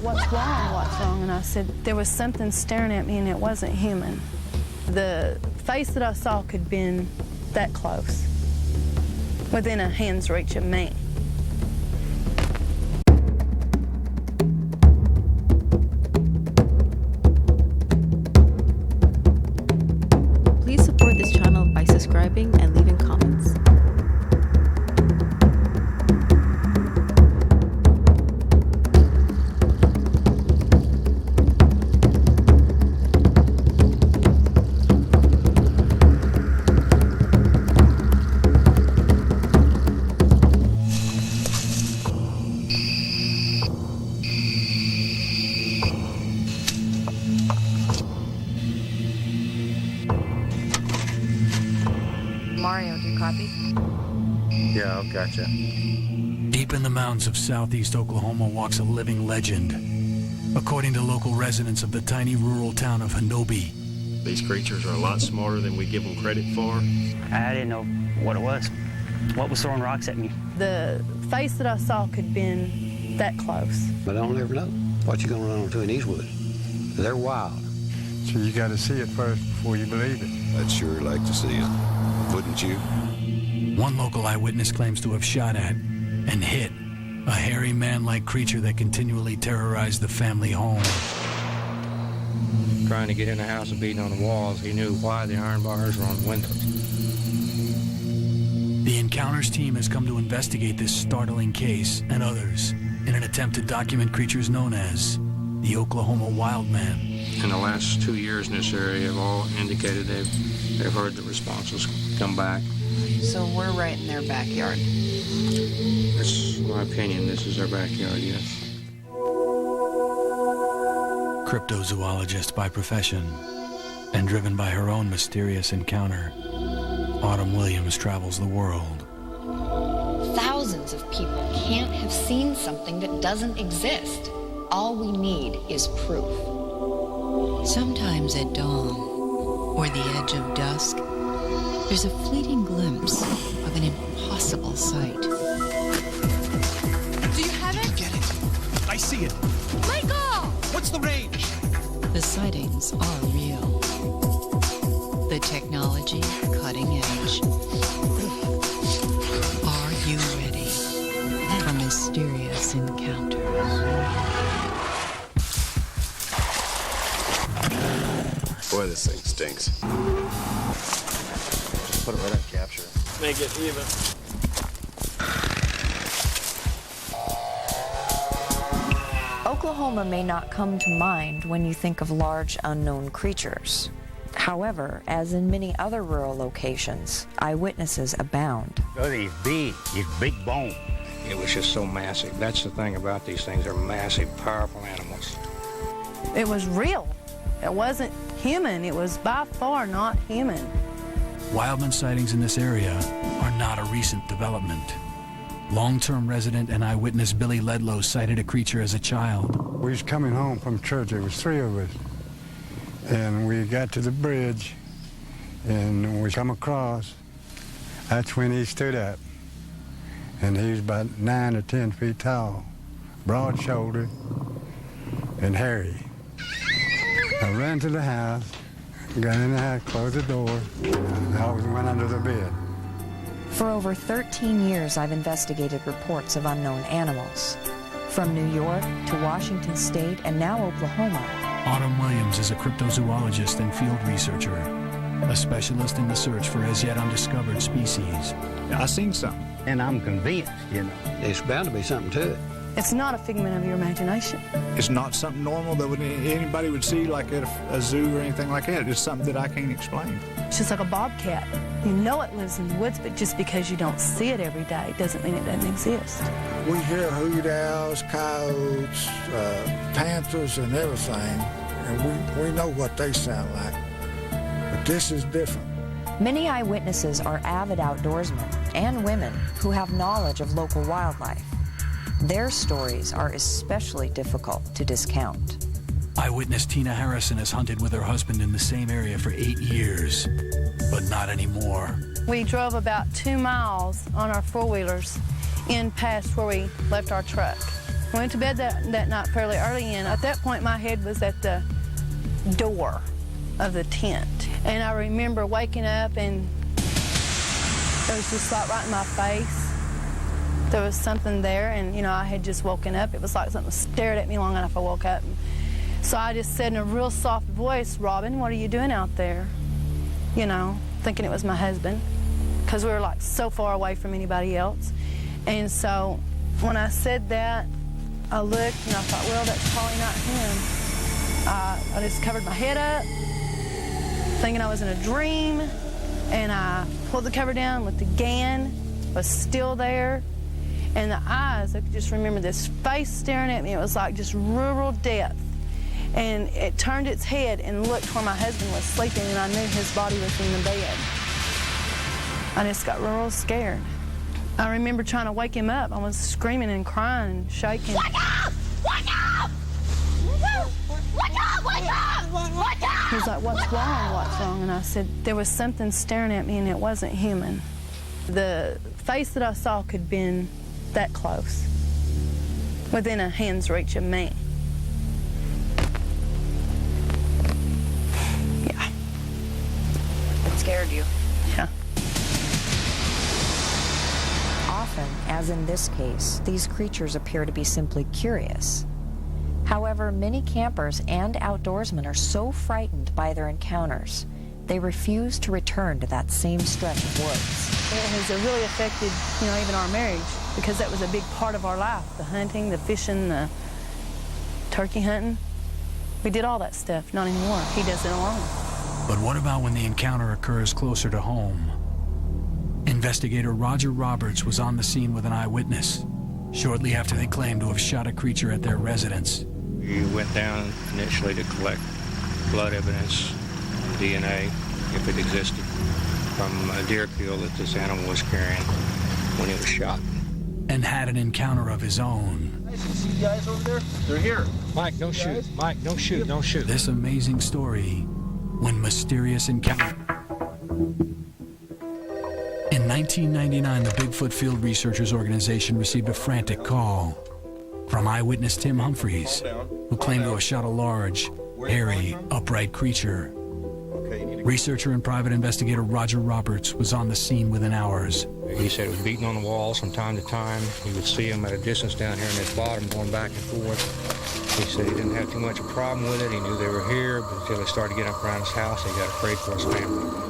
what's wrong? And I said, there was something staring at me and it wasn't human. The face that I saw could have been that close, within a hand's reach of me. Please support this channel by subscribing and leaving comments. Mario, do you copy? Yeah, I've got you. Deep in the mountains of southeast Oklahoma walks a living legend. According to local residents of the tiny rural town of Hanobi, These creatures are a lot smarter than we give them credit for. I didn't know what it was. What was throwing rocks at me? The face that I saw could have been that close. But I don't ever know what you're going to run into in these woods. They're wild. So you got to see it first before you believe it. I'd sure like to see it, wouldn't you? one local eyewitness claims to have shot at and hit a hairy man-like creature that continually terrorized the family home. Trying to get in the house and beating on the walls, he knew why the iron bars were on the windows. The Encounters team has come to investigate this startling case and others in an attempt to document creatures known as the Oklahoma Wildman. In the last 2 years in this area have all indicated they've heard the responses come back. So we're right in their backyard. That's my opinion. This is our backyard, yes. Cryptozoologist by profession and driven by her own mysterious encounter, Autumn Williams travels the world. Thousands of people can't have seen something that doesn't exist. All we need is proof. Sometimes at dawn, or the edge of dusk, there's a fleeting glimpse of an impossible sight. Do you have it? Get it. I see it. Let go! What's the range? The sightings are real. The technology cutting edge. Are you ready for mysterious encounters? Boy, this thing stinks. Just put it right on capture. Make it even. Oklahoma may not come to mind when you think of large unknown creatures. However, as in many other rural locations, eyewitnesses abound. Oh, he's big bone. It was just so massive. That's the thing about these things. They're massive, powerful animals. It was real. It wasn't human. It was by far not human. Wildman sightings in this area are not a recent development. Long-term resident and eyewitness Billy Ledlow sighted a creature as a child. We was coming home from church. There was 3 of us. And we got to the bridge, and we come across. That's when he stood up. And he was about 9 or 10 feet tall, broad-shouldered, and hairy. I ran to the house, got in the house, closed the door, and I went under the bed. For over 13 years, I've investigated reports of unknown animals. From New York to Washington State and now Oklahoma. Autumn Williams is a cryptozoologist and field researcher, a specialist in the search for as yet undiscovered species. I seen something. And I'm convinced, you know. There's bound to be something to it. It's not a figment of your imagination. It's not something normal that anybody would see like at a zoo or anything like that. It's something that I can't explain. It's just like a bobcat. You know it lives in the woods, but just because you don't see it every day doesn't mean it doesn't exist. We hear hoot owls, coyotes, panthers, and everything, and we know what they sound like. But this is different. Many eyewitnesses are avid outdoorsmen and women who have knowledge of local wildlife. Their stories are especially difficult to discount. Eyewitness Tina Harrison has hunted with her husband in the same area for 8 years, but not anymore. We drove about 2 miles on our four-wheelers in past where we left our truck. I went to bed that night fairly early, and at that point my head was at the door of the tent. And I remember waking up and it was just like right in my face. There was something there, and you know, I had just woken up. It was like something stared at me long enough I woke up. So I just said in a real soft voice, "Robin, what are you doing out there?" You know, thinking it was my husband, because we were like so far away from anybody else. And so when I said that, I looked and I thought, well, that's probably not him. I just covered my head up, thinking I was in a dream, and I pulled the cover down, looked again, was still there, and the eyes, I could just remember this face staring at me. It was like just rural depth. And it turned its head and looked where my husband was sleeping, and I knew his body was in the bed. I just got real scared. I remember trying to wake him up. I was screaming and crying and shaking. Wake up! Wake up! Wake up! Wake up! Wake up! He was like, "What's wrong? What's wrong?" And I said, there was something staring at me, and it wasn't human. The face that I saw could have been that close, within a hand's reach of me. Yeah. It scared you? Yeah. Often, as in this case, these creatures appear to be simply curious. However, many campers and outdoorsmen are so frightened by their encounters, they refuse to return to that same stretch of woods. It has really affected, you know, even our marriage, because that was a big part of our life. The hunting, the fishing, the turkey hunting. We did all that stuff, not anymore. He does it alone. But what about when the encounter occurs closer to home? Investigator Roger Roberts was on the scene with an eyewitness shortly after they claimed to have shot a creature at their residence. We went down initially to collect blood evidence, DNA, if it existed, from a deer kill that this animal was carrying when it was shot. And had an encounter of his own. You see the guys over there? They're here. Mike, don't shoot. Mike, don't shoot. Don't shoot. This amazing story when mysterious encounter. In 1999, the Bigfoot Field Researchers Organization received a frantic call from eyewitness Tim Humphreys, who claimed to have shot a large, hairy, upright creature. Researcher and private investigator Roger Roberts was on the scene within hours. He said it was beating on the walls from time to time. He would see them at a distance down here in this bottom going back and forth. He said he didn't have too much of a problem with it. He knew they were here, but until they started getting up around his house, he got afraid for his family.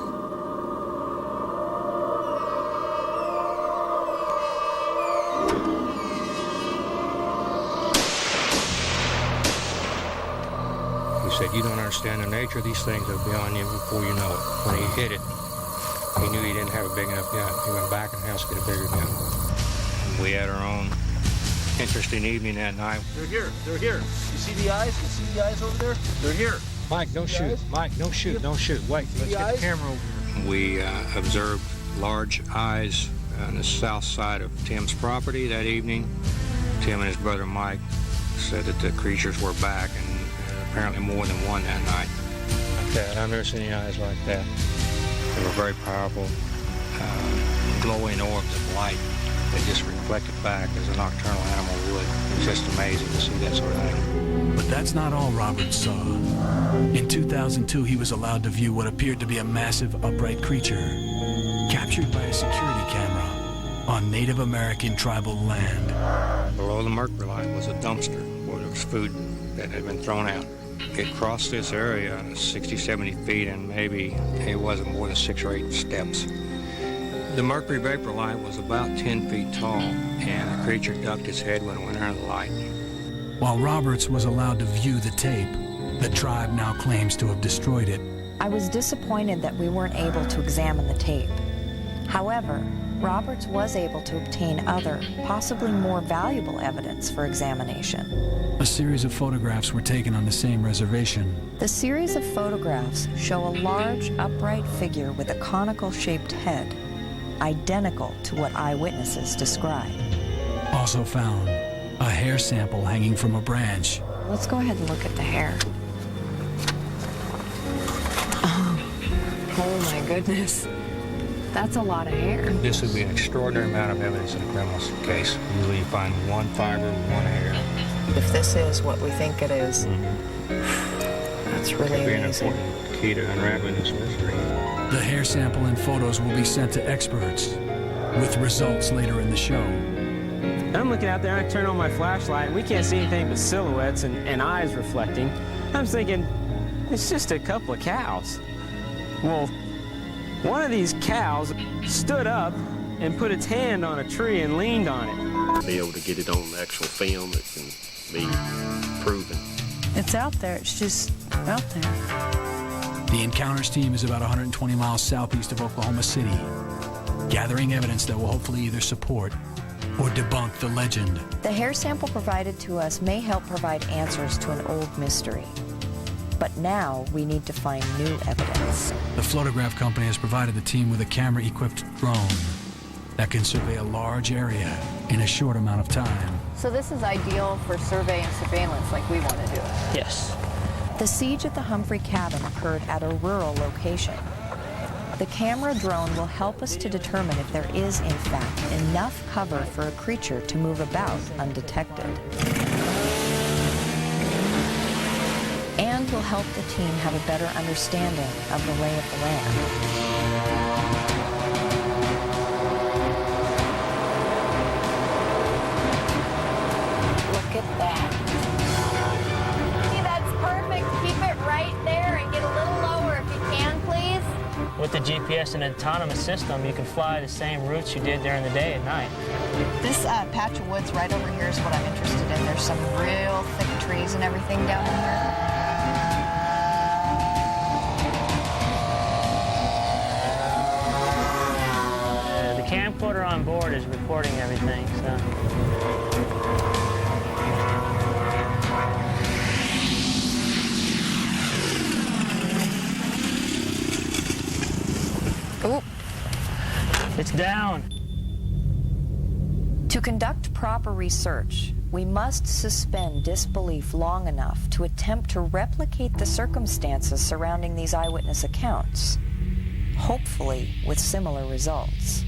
He said, "You don't understand the nature of these things. They'll be on you before you know it." When he hit it, he knew he didn't have a big enough gun. He went back in the house to get a bigger gun. We had our own interesting evening that night. They're here. They're here. You see the eyes? You see the eyes over there? They're here. Mike, don't shoot. Mike, don't shoot. Don't shoot. Wait, let's get the camera over here. We observed large eyes on the south side of Tim's property that evening. Tim and his brother Mike said that the creatures were back, and apparently more than one that night. Like that. I've never seen any eyes like that. They were very powerful, glowing orbs of light that just reflected back as a nocturnal animal would. It was just amazing to see that sort of thing. But that's not all Roberts saw. In 2002, he was allowed to view what appeared to be a massive upright creature, captured by a security camera on Native American tribal land. Below the mercury line was a dumpster where there was food that had been thrown out. It crossed this area 60, 70 feet, and maybe it wasn't more than 6 or 8 steps. The mercury vapor light was about 10 feet tall, and the creature ducked its head when it went under the light. While Roberts was allowed to view the tape, the tribe now claims to have destroyed it. I was disappointed that we weren't able to examine the tape. However, Roberts was able to obtain other, possibly more valuable evidence for examination. A series of photographs were taken on the same reservation. The series of photographs show a large, upright figure with a conical-shaped head, identical to what eyewitnesses described. Also found a hair sample hanging from a branch. Let's go ahead and look at the hair. Oh my goodness. That's a lot of hair. This would be an extraordinary amount of evidence in a criminal case. Usually you find one fiber, one hair. If this is what we think it is, that's really Could be an amazing. important key to unraveling this mystery. The hair sample and photos will be sent to experts, with results later in the show. I'm looking out there, I turn on my flashlight, and we can't see anything but silhouettes and eyes reflecting. I'm thinking, it's just a couple of cows. Well, one of these cows stood up and put its hand on a tree and leaned on it. Be able to get it on actual film that can be proven. It's out there. It's just out there. The Encounters team is about 120 miles southeast of Oklahoma City, gathering evidence that will hopefully either support or debunk the legend. The hair sample provided to us may help provide answers to an old mystery. But now we need to find new evidence. The photograph company has provided the team with a camera-equipped drone that can survey a large area in a short amount of time. So this is ideal for survey and surveillance like we want to do it. Yes. The siege at the Humphrey cabin occurred at a rural location. The camera drone will help us to determine if there is, in fact, enough cover for a creature to move about undetected. And will help the team have a better understanding of the lay of the land. Look at that. See, that's perfect. Keep it right there and get a little lower if you can, please. With the GPS and autonomous system, you can fly the same routes you did during the day at night. This patch of woods right over here is what I'm interested in. There's some real thick trees and everything down here. The camcorder on board is recording everything, so. Oop. It's down. To conduct proper research, we must suspend disbelief long enough to attempt to replicate the circumstances surrounding these eyewitness accounts, hopefully with similar results.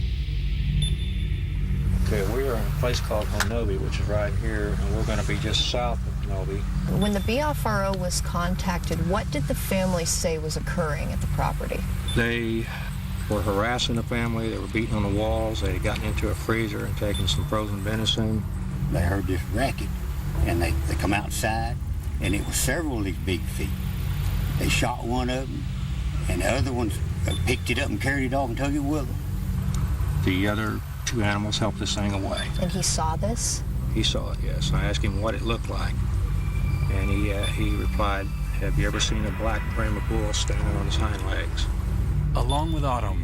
Okay, we are in a place called Novi, which is right here, and we're going to be just south of Novi. When the BFRO was contacted, what did the family say was occurring at the property? They were harassing the family. They were beating on the walls. They had gotten into a freezer and taken some frozen venison. They heard this racket, and they come outside, and it was several of these big feet. They shot one of them, and the other ones picked it up and carried it off and took it with them. The other two animals helped this thing away. And he saw this? He saw it, yes. I asked him what it looked like, and he replied, "Have you ever seen a black Brahma bull standing on his hind legs?" Along with Autumn,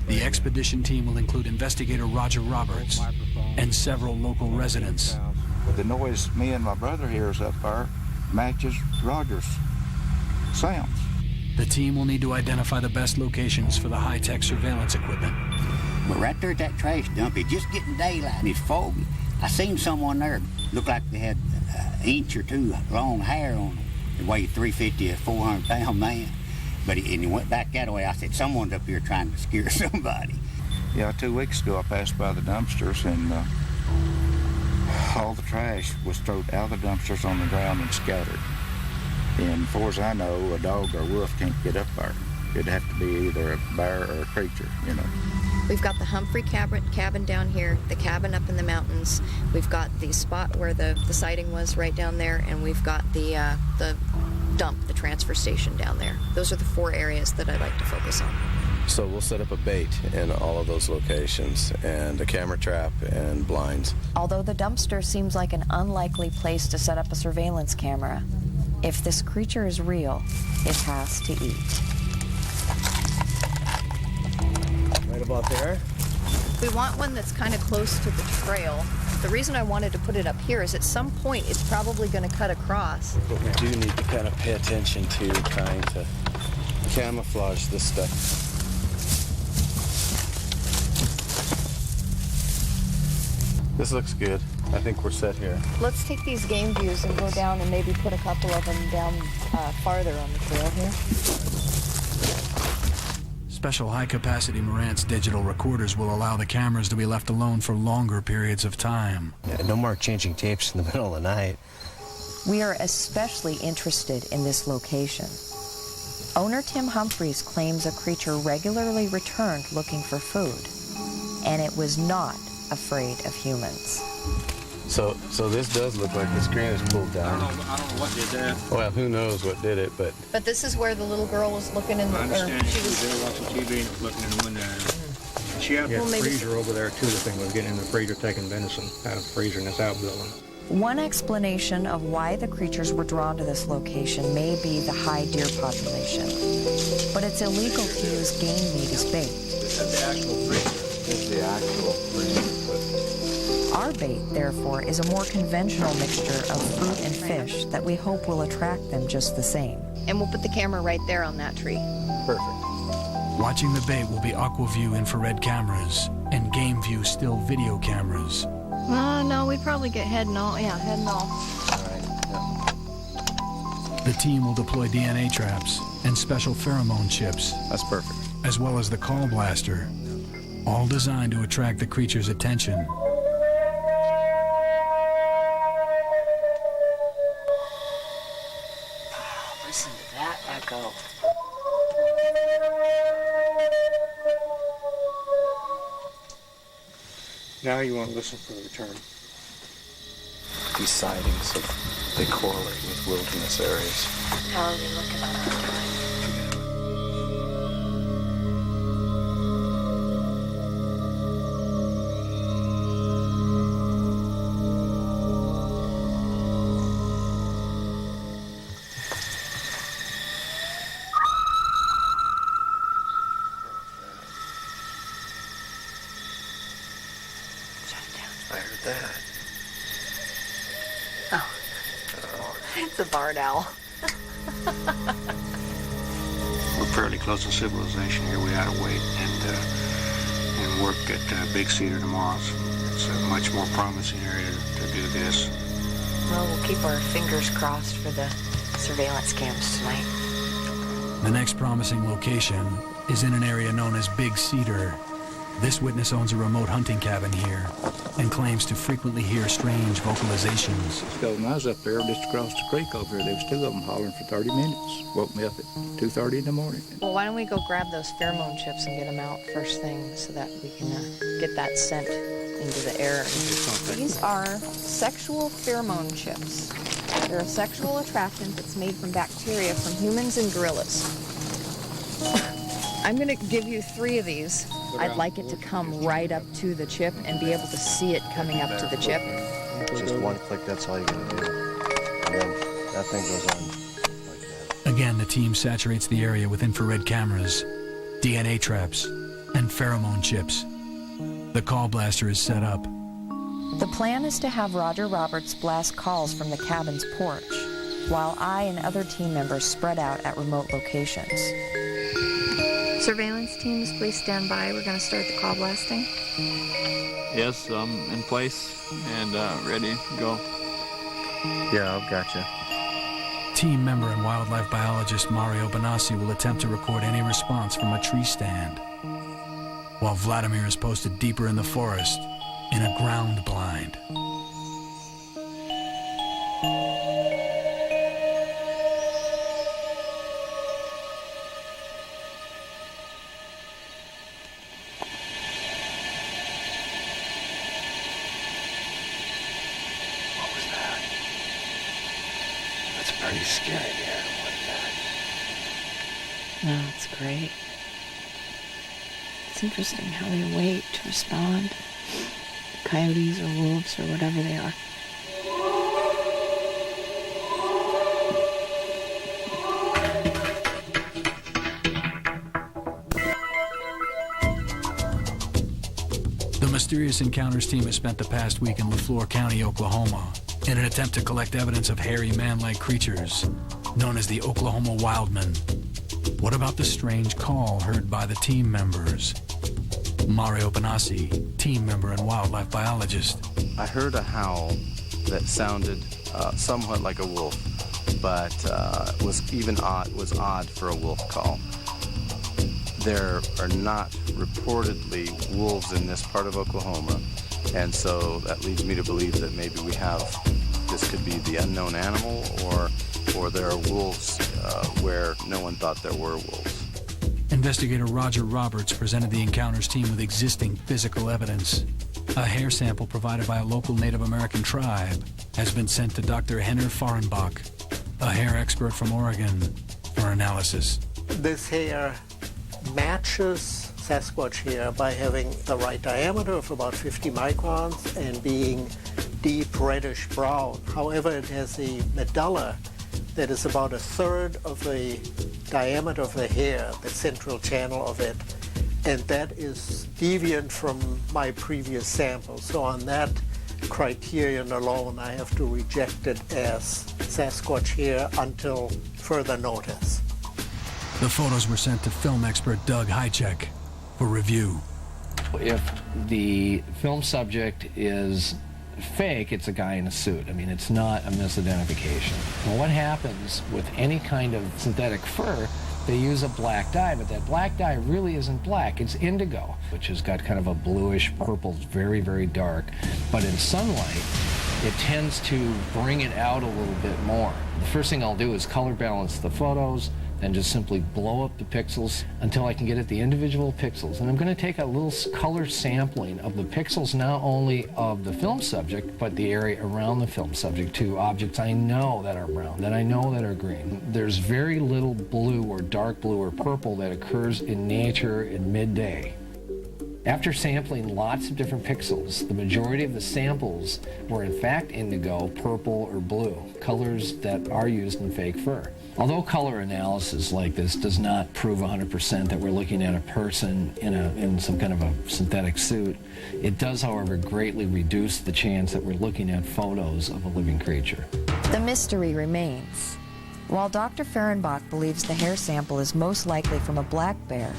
the expedition team will include investigator Roger Roberts and several local residents. The noise me and my brother hears up there matches Roger's sounds. The team will need to identify the best locations for the high-tech surveillance equipment. But right there at that trash dump, it's just getting daylight and it's foggy. I seen someone there, looked like they had an inch or two long hair on them. They weighed 350, a 400-pound man. But he went back that way. I said, someone's up here trying to scare somebody. Yeah, 2 weeks ago I passed by the dumpsters and all the trash was thrown out of the dumpsters on the ground and scattered. And as far as I know, a dog or a wolf can't get up there. It'd have to be either a bear or a creature, you know. We've got the Humphrey cabin down here, the cabin up in the mountains. We've got the spot where the sighting was right down there, and we've got the dump, the transfer station down there. Those are the 4 areas that I'd like to focus on. So we'll set up a bait in all of those locations and a camera trap and blinds. Although the dumpster seems like an unlikely place to set up a surveillance camera, if this creature is real, it has to eat. Right about there. We want one that's kind of close to the trail. The reason I wanted to put it up here is at some point it's probably going to cut across. But we do need to kind of pay attention to trying to camouflage this stuff. This looks good. I think we're set here. Let's take these game views and go down and maybe put a couple of them down farther on the trail here. Special high-capacity Marantz digital recorders will allow the cameras to be left alone for longer periods of time. Yeah, no more changing tapes in the middle of the night. We are especially interested in this location. Owner Tim Humphreys claims a creature regularly returned looking for food, and it was not afraid of humans. So this does look like the screen is pulled down. I don't know what did that. Well, who knows what did it, but... But this is where the little girl was looking in the... I understand she was there watching TV and was looking in the window at her. She had a freezer over there, too. The thing was getting in the freezer, taking venison out of the freezer in this outbuilding. One explanation of why the creatures were drawn to this location may be the high deer population. But it's illegal to use game meat as bait. This is the actual freezer. This is the actual freezer. Our bait, therefore, is a more conventional mixture of fruit and fish that we hope will attract them just the same. And we'll put the camera right there on that tree. Perfect. Watching the bait will be AquaView infrared cameras and GameView still video cameras. No, we'd probably get head and all. Yeah, head and all. The team will deploy DNA traps and special pheromone chips. That's perfect. As well as the call blaster, all designed to attract the creature's attention. Listen to that echo. Now you want to listen for the return. These sightings, they correlate with wilderness areas. How are we looking at our time? I heard that. Oh, it's a barred owl. We're fairly close to civilization here. We ought to wait and work at Big Cedar tomorrow. It's a much more promising area to do this. Well, we'll keep our fingers crossed for the surveillance cams tonight. The next promising location is in an area known as Big Cedar. This witness owns a remote hunting cabin here and claims to frequently hear strange vocalizations. So when I was up there just across the creek over here, there was two of them hollering for 30 minutes. Woke me up at 2:30 in the morning. Well, why don't we go grab those pheromone chips and get them out first thing so that we can get that scent into the air. These are sexual pheromone chips. They're a sexual attractant that's made from bacteria from humans and gorillas. I'm going to give you 3 of these. I'd like it to come right up to the chip and be able to see it coming up to the chip. Just one click, that's all you gotta do. And then that thing goes on. Again, the team saturates the area with infrared cameras, DNA traps, and pheromone chips. The call blaster is set up. The plan is to have Roger Roberts blast calls from the cabin's porch, while I and other team members spread out at remote locations. Surveillance teams, please stand by. We're going to start the call blasting. Yes, I'm in place and ready to go. Yeah, I've got you. Team member and wildlife biologist Mario Benassi will attempt to record any response from a tree stand, while Vladimir is posted deeper in the forest in a ground blind. Pretty scary here. What is that? No, it's great. It's interesting how they wait to respond. Coyotes or wolves or whatever they are. The Mysterious Encounters team has spent the past week in LaFleur County, Oklahoma, in an attempt to collect evidence of hairy man-like creatures known as the Oklahoma Wildman. What about the strange call heard by the team members? Mario Benassi, team member and wildlife biologist. I heard a howl that sounded somewhat like a wolf, but was odd for a wolf call. There are not reportedly wolves in this part of Oklahoma, and so that leads me to believe that maybe this could be the unknown animal, or there are wolves where no one thought there were wolves. Investigator Roger Roberts presented the encounters team with existing physical evidence. A hair sample provided by a local Native American tribe has been sent to Dr. Henner Fahrenbach, a hair expert from Oregon, for analysis. This hair matches Sasquatch hair by having the right diameter of about 50 microns and being deep reddish brown. However, it has a medulla that is about a third of the diameter of the hair, the central channel of it, and that is deviant from my previous sample. So on that criterion alone, I have to reject it as Sasquatch hair until further notice. The photos were sent to film expert Doug Hychek for review. If the film subject is fake, it's a guy in a suit. I mean, it's not a misidentification. Well, what happens with any kind of synthetic fur, they use a black dye, but that black dye really isn't black, it's indigo, which has got kind of a bluish purple, very, very dark. But in sunlight, it tends to bring it out a little bit more. The first thing I'll do is color balance the photos, and just simply blow up the pixels until I can get at the individual pixels. And I'm going to take a little color sampling of the pixels, not only of the film subject, but the area around the film subject to objects I know that are brown, that I know that are green. There's very little blue or dark blue or purple that occurs in nature in midday. After sampling lots of different pixels, the majority of the samples were in fact indigo, purple, or blue, colors that are used in fake fur. Although color analysis like this does not prove 100% that we're looking at a person in some kind of a synthetic suit, it does, however, greatly reduce the chance that we're looking at photos of a living creature. The mystery remains. While Dr. Fahrenbach believes the hair sample is most likely from a black bear,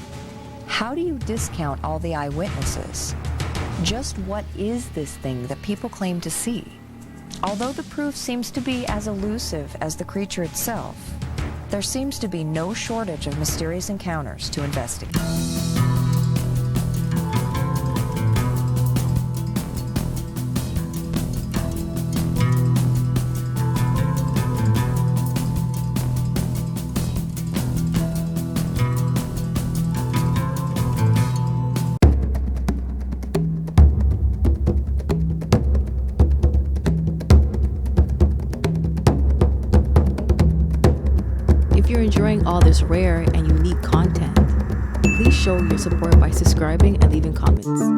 how do you discount all the eyewitnesses? Just what is this thing that people claim to see? Although the proof seems to be as elusive as the creature itself, there seems to be no shortage of mysterious encounters to investigate. If you're enjoying all this rare and unique content, please show your support by subscribing and leaving comments.